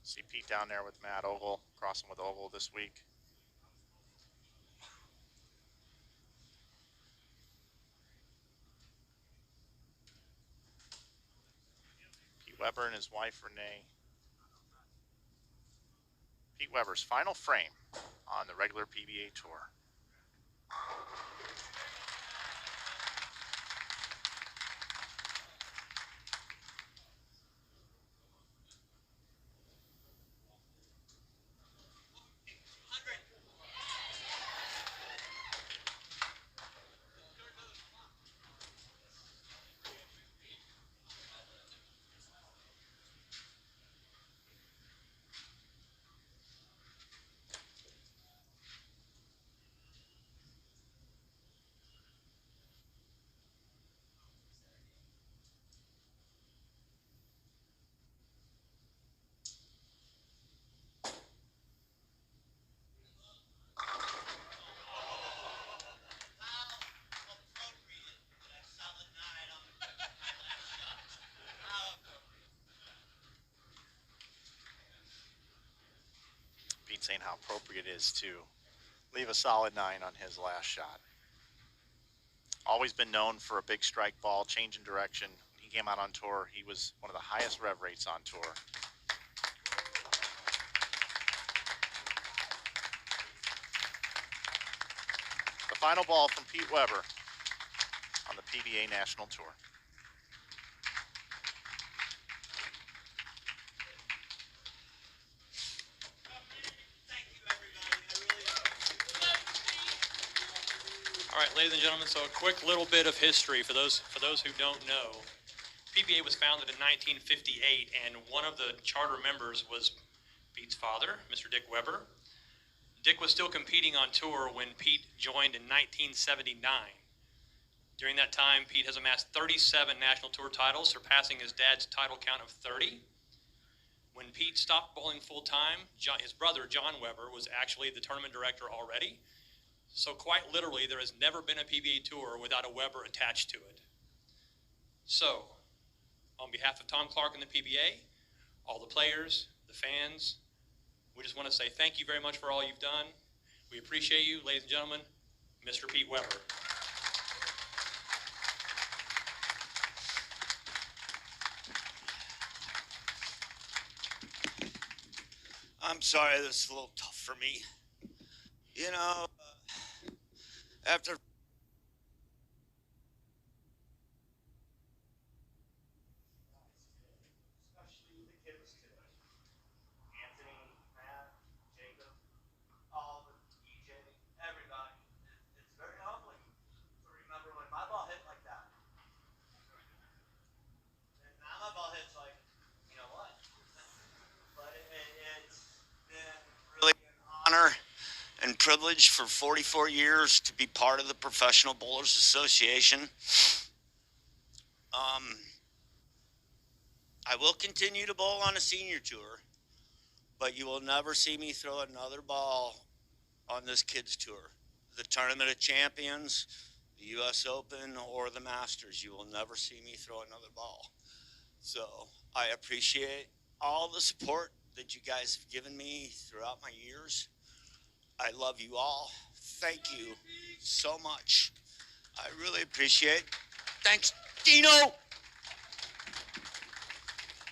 See Pete down there with Matt Ogle, crossing with Ogle this week. Pete Weber and his wife, Renee. Pete Weber's final frame on the regular PBA Tour. Pete saying how appropriate it is to leave a solid 9 on his last shot. Always been known for a big strike ball, change in direction. When he came out on tour, he was one of the highest rev rates on tour. The final ball from Pete Weber on the PBA National Tour. All right, ladies and gentlemen, so a quick little bit of history for those who don't know. PBA was founded in 1958, and one of the charter members was Pete's father, Mr. Dick Weber. Dick was still competing on tour when Pete joined in 1979. During that time, Pete has amassed 37 national tour titles, surpassing his dad's title count of 30. When Pete stopped bowling full-time, his brother, John Weber, was actually the tournament director already. So quite literally, there has never been a PBA Tour without a Weber attached to it. So, on behalf of Tom Clark and the PBA, all the players, the fans, we just want to say thank you very much for all you've done. We appreciate you, ladies and gentlemen, Mr. Pete Weber. I'm sorry, this is a little tough for me. You know, after Especially the kids today. Anthony, Matt, Jacob, Oliver, EJ, everybody. It's very humbling to remember when my ball hit like that. And now my ball hits like, you know what? But it's been really an honor and privilege for 44 years to be part of the Professional Bowlers Association. I will continue to bowl on a senior tour, but you will never see me throw another ball on this kids tour. The Tournament of Champions, the U.S. Open, or the Masters, you will never see me throw another ball. So I appreciate all the support that you guys have given me throughout my years. I love you all. Thank you so much. I really appreciate it. Thanks, Dino.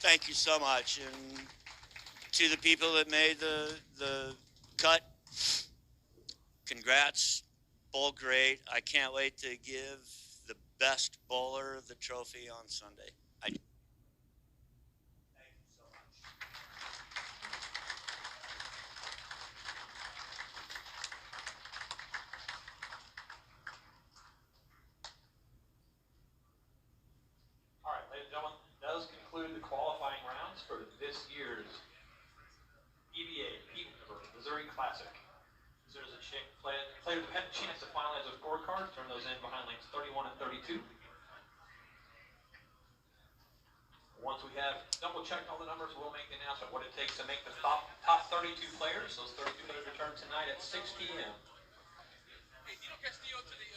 Thank you so much. And to the people that made the cut, congrats. Bowl great. I can't wait to give the best bowler the trophy on Sunday. Thank you so much. All right, ladies and gentlemen, that does conclude the qualifying rounds for this year's PBA Pdw Missouri Classic. There's a player who had a chance to finalize those scorecards, turn those in behind lanes 31 and 32. Once we have double-checked all the numbers, we'll make the announcement what it takes to make the top 32 players. Those 32 players return tonight at 6 p.m. Hey, Dino Castillo to the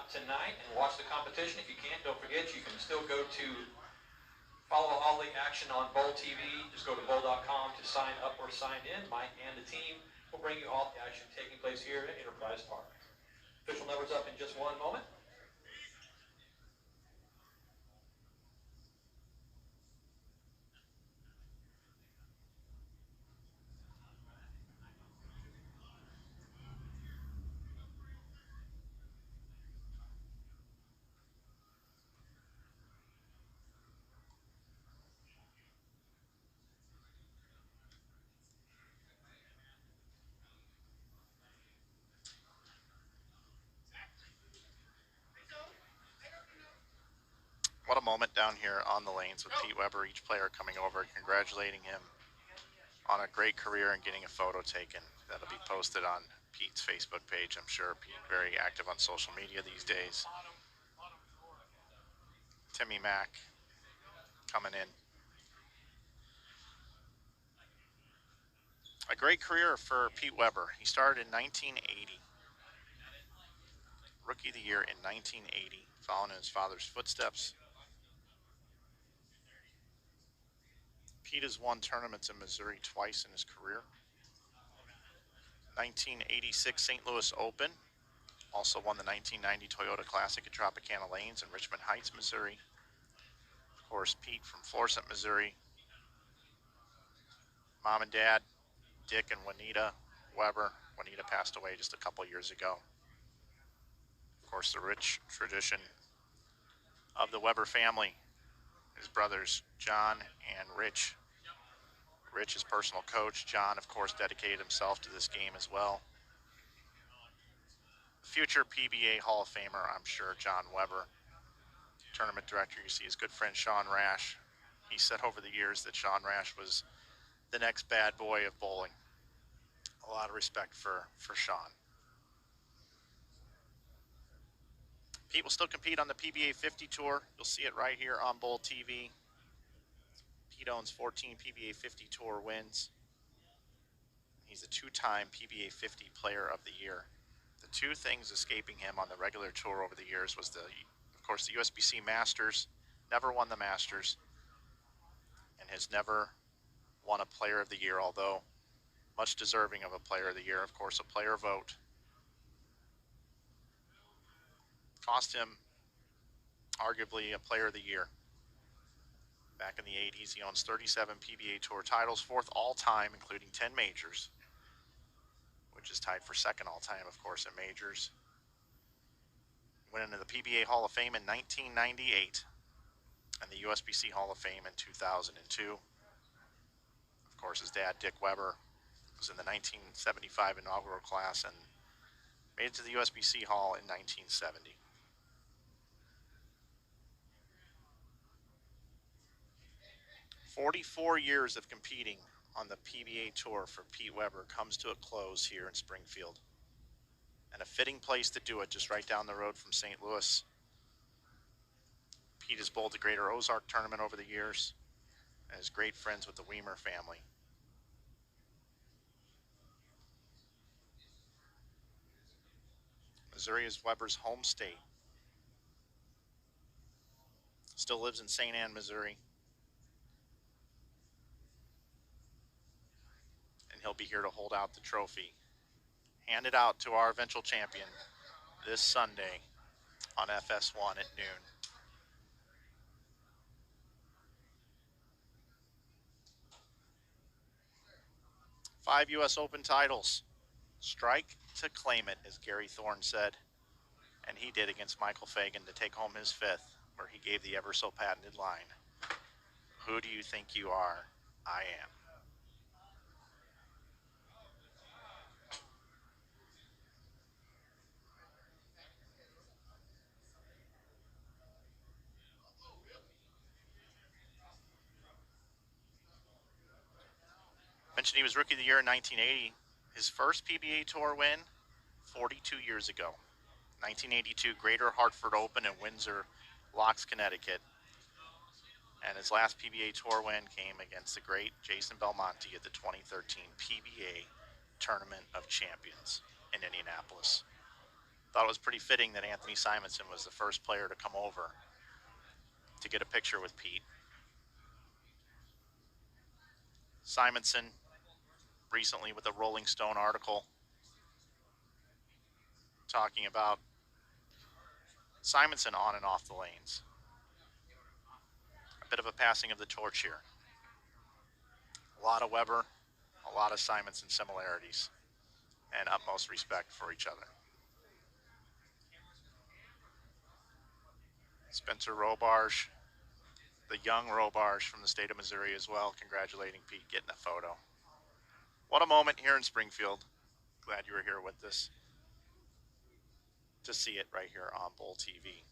tonight and watch the competition. If you can't, don't forget, you can still go to follow all the action on Bowl TV. Just go to bowl.com to sign up or sign in. Mike and the team will bring you all the action taking place here at Enterprise Park. Official numbers up in just one moment. What a moment down here on the lanes with Pete Weber, each player coming over, congratulating him on a great career and getting a photo taken. That'll be posted on Pete's Facebook page. I'm sure Pete very active on social media these days. Timmy Mack coming in. A great career for Pete Weber. He started in 1980. Rookie of the Year in 1980, following in his father's footsteps. Pete has won tournaments in Missouri twice in his career. 1986 St. Louis Open. Also won the 1990 Toyota Classic at Tropicana Lanes in Richmond Heights, Missouri. Of course, Pete from Florissant, Missouri. Mom and Dad, Dick and Juanita Weber. Juanita passed away just a couple years ago. Of course, the rich tradition of the Weber family. His brothers, John and Rich. Rich, his personal coach. John, of course, dedicated himself to this game as well. Future PBA Hall of Famer, I'm sure, John Weber. Tournament director, you see his good friend Sean Rash. He said over the years that Sean Rash was the next bad boy of bowling. A lot of respect for Sean. Pete will still compete on the PBA 50 Tour. You'll see it right here on Bowl TV. Pete owns 14 PBA 50 Tour wins. He's a two-time PBA 50 Player of the Year. The two things escaping him on the regular tour over the years was, of course, the USBC Masters. Never won the Masters, and has never won a Player of the Year, although much deserving of a Player of the Year. Of course, a player vote cost him arguably a Player of the Year. Back in the 80s, he owns 37 PBA Tour titles, fourth all-time, including 10 majors, which is tied for second all-time, of course, in majors. Went into the PBA Hall of Fame in 1998 and the USBC Hall of Fame in 2002. Of course, his dad, Dick Weber, was in the 1975 inaugural class and made it to the USBC Hall in 1970. "44 years of competing on the PBA Tour for Pete Weber comes to a close here in Springfield. And a fitting place to do it, just right down the road from St. Louis. Pete has bowled the Greater Ozark Tournament over the years and is great friends with the Weimer family. Missouri is Weber's home state. Still lives in St. Anne, Missouri. And he'll be here to hold out the trophy. Hand it out to our eventual champion this Sunday on FS1 at noon. Five U.S. Open titles. Strike to claim it, as Gary Thorne said. And he did against Michael Fagan to take home his fifth, where he gave the ever so patented line, "Who do you think you are? I am." Mentioned he was Rookie of the Year in 1980. His first PBA Tour win, 42 years ago. 1982 Greater Hartford Open in Windsor Locks, Connecticut. And his last PBA Tour win came against the great Jason Belmonte at the 2013 PBA Tournament of Champions in Indianapolis. thought it was pretty fitting that Anthony Simonson was the first player to come over to get a picture with Pete. Simonson recently with a Rolling Stone article talking about Simonson on and off the lanes. A bit of a passing of the torch here. A lot of Weber, a lot of Simonson similarities, and utmost respect for each other. Spencer Robarge, the young Robarge from the state of Missouri as well, congratulating Pete, getting a photo. What a moment here in Springfield. Glad you were here with us to see it right here on Bowl TV.